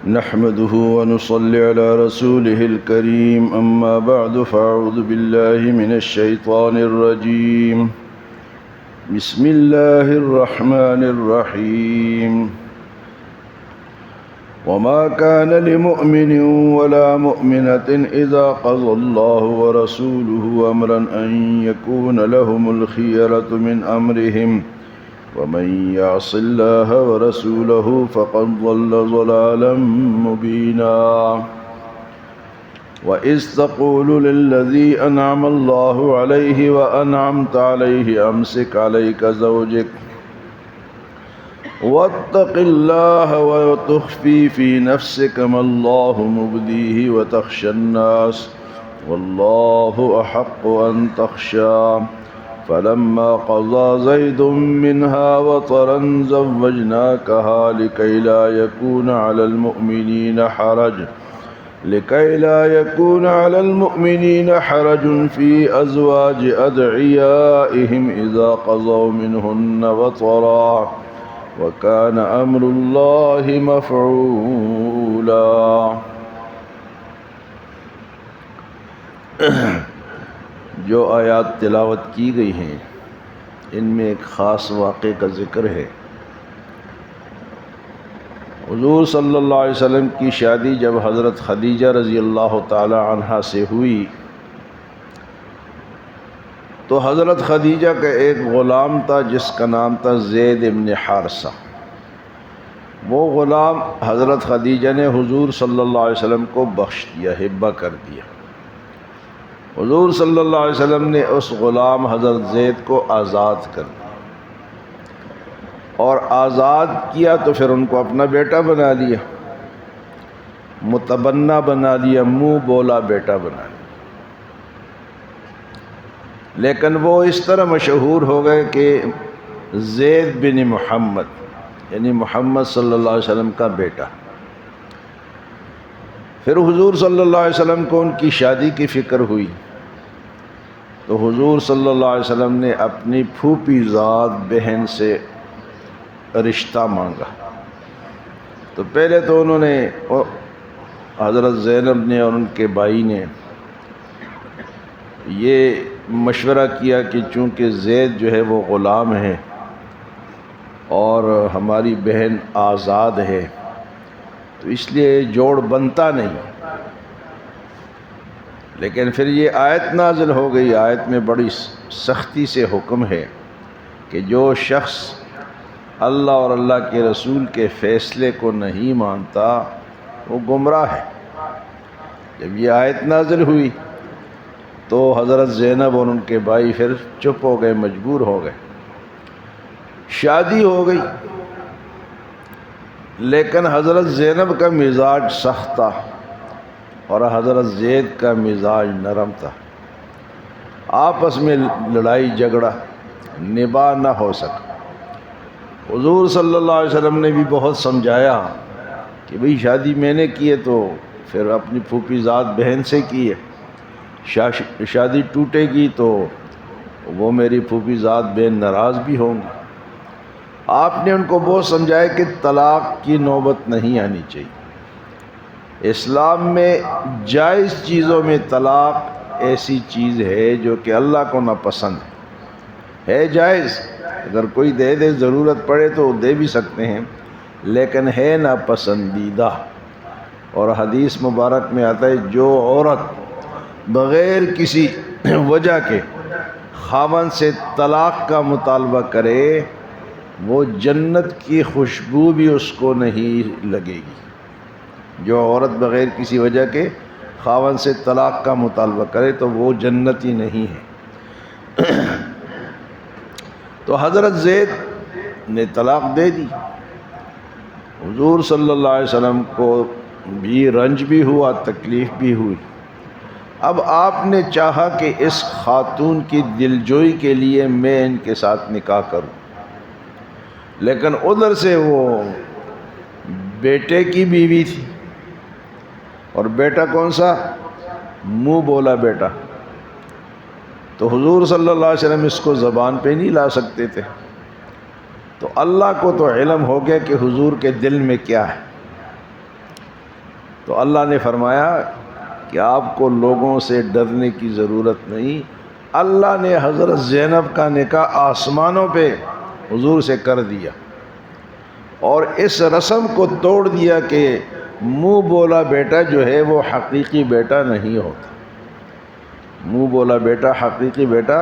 نحمده ونصلي على رسوله الكريم أما بعد فأعوذ بالله من الشيطان الرجيم بسم الله الرحمن الرحيم وما كان لمؤمن ولا مؤمنة إذا قضى الله ورسوله أمرا أن يكون لهم الخيرة من أمرهم ومن يعص الله ورسوله فقد ضل ضلالا مبينا وإذ تقول للذي أنعم الله عليه وأنعمت عليه أمسك عليك زوجك واتق الله وتخفي في نفسك ما الله مبديه وتخشى الناس والله أحق أن تخشاه فلما قضى زيد منها وطرا زوجناكها لكي لا يكون على المؤمنين حرج في أزواج أدعيائهم إذا قضوا منهن وطرا وكان أمر الله مفعولا. جو آیات تلاوت کی گئی ہیں ان میں ایک خاص واقعے کا ذکر ہے. حضور صلی اللہ علیہ وسلم کی شادی جب حضرت خدیجہ رضی اللہ تعالی عنہا سے ہوئی تو حضرت خدیجہ کا ایک غلام تھا جس کا نام تھا زید ابن حارثہ. وہ غلام حضرت خدیجہ نے حضور صلی اللہ علیہ وسلم کو بخش دیا، ہبہ کر دیا. حضور صلی اللہ علیہ وسلم نے اس غلام حضرت زید کو آزاد کر دیا، اور آزاد کیا تو پھر ان کو اپنا بیٹا بنا لیا، متبنہ بنا لیا، منہ بولا بیٹا بنا لیا. لیکن وہ اس طرح مشہور ہو گئے کہ زید بن محمد یعنی محمد صلی اللہ علیہ وسلم کا بیٹا. پھر حضور صلی اللہ علیہ وسلم کو ان کی شادی کی فکر ہوئی تو حضور صلی اللہ علیہ وسلم نے اپنی پھوپھی زاد بہن سے رشتہ مانگا. تو پہلے تو انہوں نے حضرت زینب نے اور ان کے بھائی نے یہ مشورہ کیا کہ چونکہ زید جو ہے وہ غلام ہے اور ہماری بہن آزاد ہے تو اس لیے جوڑ بنتا نہیں. لیکن پھر یہ آیت نازل ہو گئی. آیت میں بڑی سختی سے حکم ہے کہ جو شخص اللہ اور اللہ کے رسول کے فیصلے کو نہیں مانتا وہ گمراہ ہے. جب یہ آیت نازل ہوئی تو حضرت زینب اور ان کے بھائی پھر چپ ہو گئے، مجبور ہو گئے. شادی ہو گئی لیکن حضرت زینب کا مزاج سخت تھا اور حضرت زید کا مزاج نرم تھا. آپس میں لڑائی جھگڑا نباہ نہ ہو سکا. حضور صلی اللہ علیہ وسلم نے بھی بہت سمجھایا کہ بھئی شادی میں نے کی ہے تو پھر اپنی پھوپھی زاد بہن سے کی ہے، شادی ٹوٹے گی تو وہ میری پھوپھی زاد بہن ناراض بھی ہوں گی. آپ نے ان کو بہت سمجھایا کہ طلاق کی نوبت نہیں آنی چاہیے. اسلام میں جائز چیزوں میں طلاق ایسی چیز ہے جو کہ اللہ کو ناپسند ہے جائز. اگر کوئی دے دے ضرورت پڑے تو دے بھی سکتے ہیں، لیکن ہے ناپسندیدہ. اور حدیث مبارک میں آتا ہے جو عورت بغیر کسی وجہ کے خاوند سے طلاق کا مطالبہ کرے وہ جنت کی خوشبو بھی اس کو نہیں لگے گی. جو عورت بغیر کسی وجہ کے خاوند سے طلاق کا مطالبہ کرے تو وہ جنتی نہیں ہے. تو حضرت زید نے طلاق دے دی. حضور صلی اللہ علیہ وسلم کو بھی رنج بھی ہوا، تکلیف بھی ہوئی. اب آپ نے چاہا کہ اس خاتون کی دلجوئی کے لیے میں ان کے ساتھ نکاح کروں، لیکن ادھر سے وہ بیٹے کی بیوی تھی، اور بیٹا کون سا؟ منہ بولا بیٹا. تو حضور صلی اللہ علیہ وسلم اس کو زبان پہ نہیں لا سکتے تھے. تو اللہ کو تو علم ہو گیا کہ حضور کے دل میں کیا ہے. تو اللہ نے فرمایا کہ آپ کو لوگوں سے ڈرنے کی ضرورت نہیں، اللہ نے حضرت زینب کا نکاح آسمانوں پہ حضور سے کر دیا، اور اس رسم کو توڑ دیا کہ منہ بولا بیٹا جو ہے وہ حقیقی بیٹا نہیں ہوتا۔ منہ بولا بیٹا حقیقی بیٹا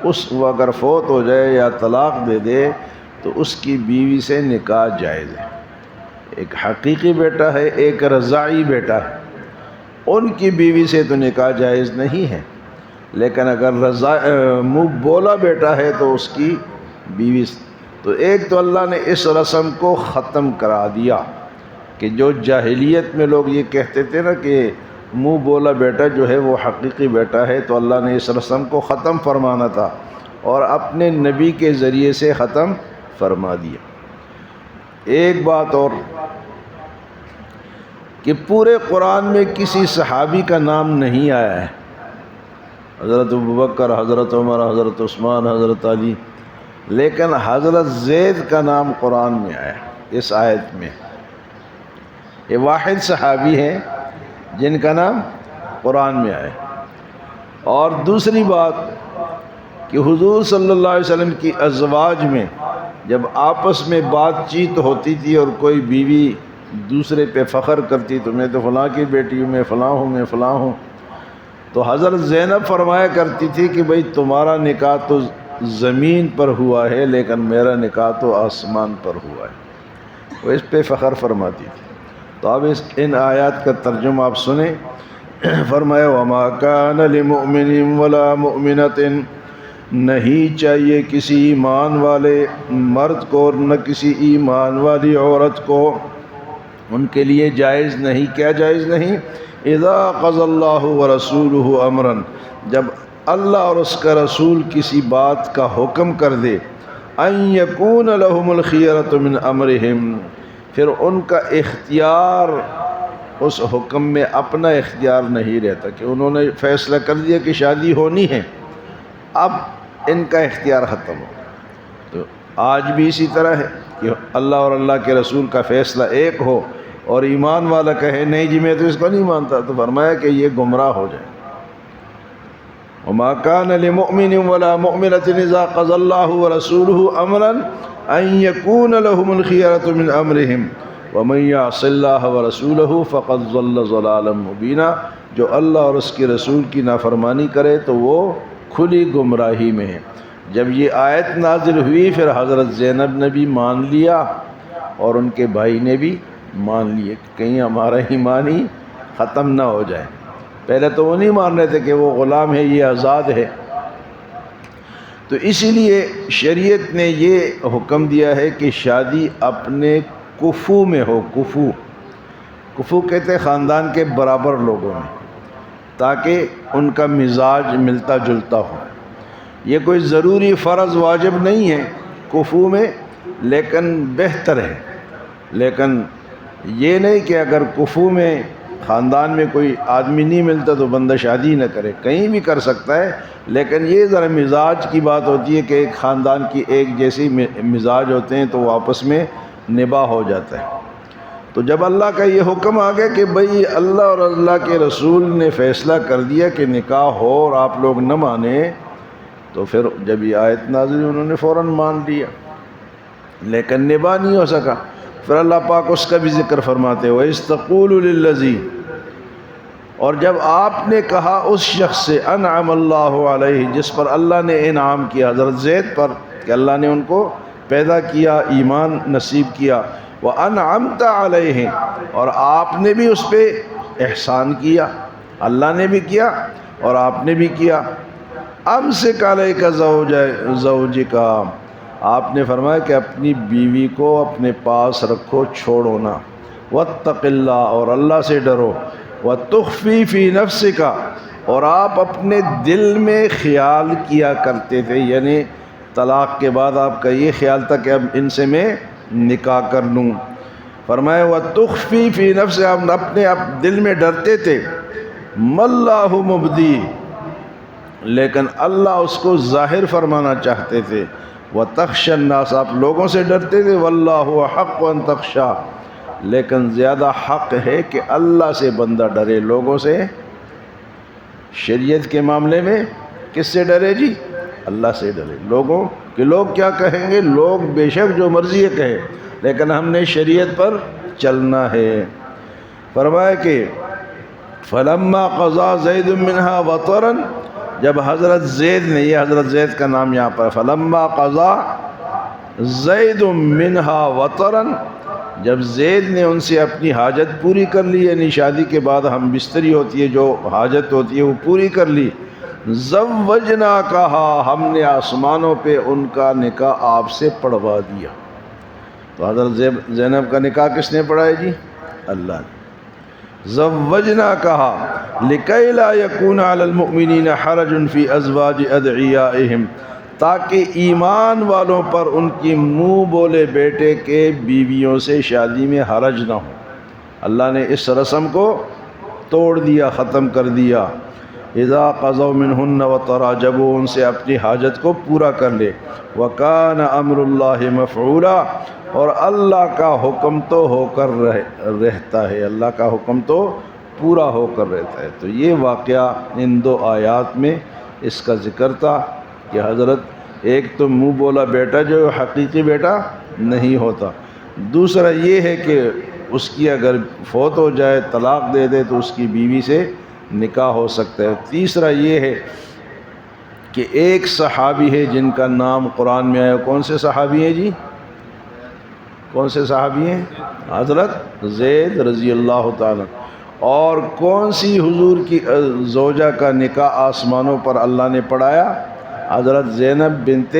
وہ اگر فوت ہو جائے یا طلاق دے دے تو اس کی بیوی سے نکاح جائز ہے۔ ایک حقیقی بیٹا ہے، ایک رضاعی بیٹا ہے، ان کی بیوی سے تو نکاح جائز نہیں ہے، لیکن اگر منہ بولا بیٹا ہے تو اس کی بیوی تو ایک تو اللہ نے اس رسم کو ختم کرا دیا کہ جو جاہلیت میں لوگ یہ کہتے تھے نا کہ منہ بولا بیٹا جو ہے وہ حقیقی بیٹا ہے، تو اللہ نے اس رسم کو ختم فرمانا تھا اور اپنے نبی کے ذریعے سے ختم فرما دیا۔ ایک بات اور کہ پورے قرآن میں کسی صحابی کا نام نہیں آیا ہے، حضرت ابوبکر، حضرت عمر، حضرت عثمان، حضرت علی، لیکن حضرت زید کا نام قرآن میں آیا اس آیت میں۔ یہ واحد صحابی ہیں جن کا نام قرآن میں آیا۔ اور دوسری بات کہ حضور صلی اللہ علیہ وسلم کی ازواج میں جب آپس میں بات چیت ہوتی تھی اور کوئی بیوی دوسرے پہ فخر کرتی، تو میں تو فلاں کی بیٹی ہوں، میں فلاں ہوں، میں فلاں ہوں، تو حضرت زینب فرمایا کرتی تھی کہ بھئی تمہارا نکاح تو زمین پر ہوا ہے لیکن میرا نکاح تو آسمان پر ہوا ہے، وہ اس پہ فخر فرماتی تھی۔ تو اب ان آیات کا ترجمہ آپ سنیں۔ فرمایا وَمَا كَانَ لِمُؤْمِنٍ وَلَا مُؤْمِنَةٍ، نہیں چاہیے کسی ایمان والے مرد کو اور نہ کسی ایمان والی عورت کو، ان کے لیے جائز نہیں، کیا جائز نہیں؟ اذا قضى اللہ ورسولہ امرا، جب اللہ اور اس کا رسول کسی بات کا حکم کر دے، ان یکون لہم الخیرۃ من امرہم، پھر ان کا اختیار اس حکم میں اپنا اختیار نہیں رہتا کہ انہوں نے فیصلہ کر دیا کہ شادی ہونی ہے، اب ان کا اختیار ختم ہو۔ تو آج بھی اسی طرح ہے کہ اللہ اور اللہ کے رسول کا فیصلہ ایک ہو اور ایمان والا کہے نہیں جی میں تو اس کو نہیں مانتا، تو فرمایا کہ یہ گمراہ ہو جائے۔ وما كان لمؤمن ولا مؤمنة اذا قضى الله ورسوله امرا ان يكون لهم الخيرة من امرهم ومن يعص الله ورسوله فقد ضل ضلالا مبينا، جو اللہ اور اس کے رسول کی نافرمانی کرے تو وہ کھلی گمراہی میں ہے۔ جب یہ آیت نازل ہوئی پھر حضرت زینب نے بھی مان لیا اور ان کے بھائی نے بھی مان لیے، کہیں ہمارا ایمان ہی ختم نہ ہو جائے۔ پہلے تو وہ نہیں مان رہے تھے کہ وہ غلام ہے، یہ آزاد ہے۔ تو اسی لیے شریعت نے یہ حکم دیا ہے کہ شادی اپنے کفو میں ہو، کفو کہتے ہیں خاندان کے برابر لوگوں میں، تاکہ ان کا مزاج ملتا جلتا ہو۔ یہ کوئی ضروری فرض واجب نہیں ہے کفو میں، لیکن بہتر ہے۔ لیکن یہ نہیں کہ اگر کفو میں خاندان میں کوئی آدمی نہیں ملتا تو بندہ شادی نہ کرے، کہیں بھی کر سکتا ہے، لیکن یہ ذرا مزاج کی بات ہوتی ہے کہ ایک خاندان کی ایک جیسی مزاج ہوتے ہیں تو وہ آپس میں نباہ ہو جاتا ہے۔ تو جب اللہ کا یہ حکم آ گیا کہ بھئی اللہ اور اللہ کے رسول نے فیصلہ کر دیا کہ نکاح ہو اور آپ لوگ نہ مانیں، تو پھر جب یہ آیت نازل انہوں نے فوراً مان لیا، لیکن نباہ نہیں ہو سکا۔ پھر اللہ پاک اس کا بھی ذکر فرماتے ہیں وَإِذْ تَقُولُ لِلَّذِي، اور جب آپ نے کہا اس شخص سے انعم اللہ علیہ، جس پر اللہ نے انعام کیا، حضرت زید پر، کہ اللہ نے ان کو پیدا کیا، ایمان نصیب کیا، وَأَنْعَمْتَ عَلَيْهِ، اور آپ نے بھی اس پہ احسان کیا، اللہ نے بھی کیا اور آپ نے بھی کیا۔ أَمْسِكْ عَلَيْكَ زَوْجِكَ، آپ نے فرمایا کہ اپنی بیوی کو اپنے پاس رکھو، چھوڑو نہ، وَاتَّقِ اللَّهَ، اور اللہ سے ڈرو، وَتُخْفِي فِي نَفْسِكَ، اور آپ اپنے دل میں خیال کیا کرتے تھے، یعنی طلاق کے بعد آپ کا یہ خیال تھا کہ اب ان سے میں نکاح کر لوں۔ فرمایا وَتُخْفِي فِي نَفْسِكَ، آپ اپنے دل میں ڈرتے تھے، مَا اللَّهُ مُبْدِيهِ، لیکن اللہ اس کو ظاہر فرمانا چاہتے تھے، وَتَخْشَى النَّاسَ، آپ لوگوں سے ڈرتے تھے، وَاللَّهُ أَحَقُّ أَن تَخْشَىٰ، لیکن زیادہ حق ہے کہ اللہ سے بندہ ڈرے، لوگوں سے شریعت کے معاملے میں کس سے ڈرے جی؟ اللہ سے ڈرے۔ لوگوں کہ لوگ کیا کہیں گے، لوگ بے شک جو مرضی کہیں، لیکن ہم نے شریعت پر چلنا ہے۔ فرمایا کہ فلما قضا زید منہا وطرا، جب حضرت زید نے، یہ حضرت زید کا نام یہاں پر، فلما قضا زید منہا وطرا، جب زید نے ان سے اپنی حاجت پوری کر لی، یعنی شادی کے بعد ہم بستری ہوتی ہے جو حاجت ہوتی ہے وہ پوری کر لی، زوجنا کہا، ہم نے آسمانوں پہ ان کا نکاح آپ سے پڑھوا دیا۔ تو حضرت زینب کا نکاح کس نے پڑھایا جی؟ اللہ نے۔ زوجنا کہا لکی لا یکون علی المؤمنین حرج فی ازواج ادعیائہم، تاکہ ایمان والوں پر ان کی منہ بولے بیٹے کے بیویوں سے شادی میں حرج نہ ہو۔ اللہ نے اس رسم کو توڑ دیا، ختم کر دیا۔ اذا قضوا منہن وطرا، جب وہ ان سے اپنی حاجت کو پورا کر لے۔ وکان امر اللہ مفعولا، اور اللہ کا حکم تو ہو کر رہتا ہے، اللہ کا حکم تو پورا ہو کر رہتا ہے۔ تو یہ واقعہ ان دو آیات میں اس کا ذکر تھا کہ حضرت ایک تو منہ بولا بیٹا جو حقیقی بیٹا نہیں ہوتا، دوسرا یہ ہے کہ اس کی اگر فوت ہو جائے، طلاق دے دے، تو اس کی بیوی سے نکاح ہو سکتا ہے۔ تیسرا یہ ہے کہ ایک صحابی ہے جن کا نام قرآن میں آیا، کون سے صحابی ہیں جی؟ کون سے صحابی ہیں؟ حضرت زید رضی اللہ تعالیٰ۔ اور کون سی حضور کی زوجہ کا نکاح آسمانوں پر اللہ نے پڑھایا؟ حضرت زینب بنت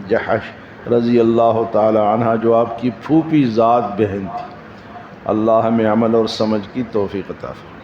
جحش رضی اللہ تعالی عنہ، جو آپ کی پھوپھی ذات بہن تھی۔ اللہ ہمیں عمل اور سمجھ کی توفیق عطا فرمائے۔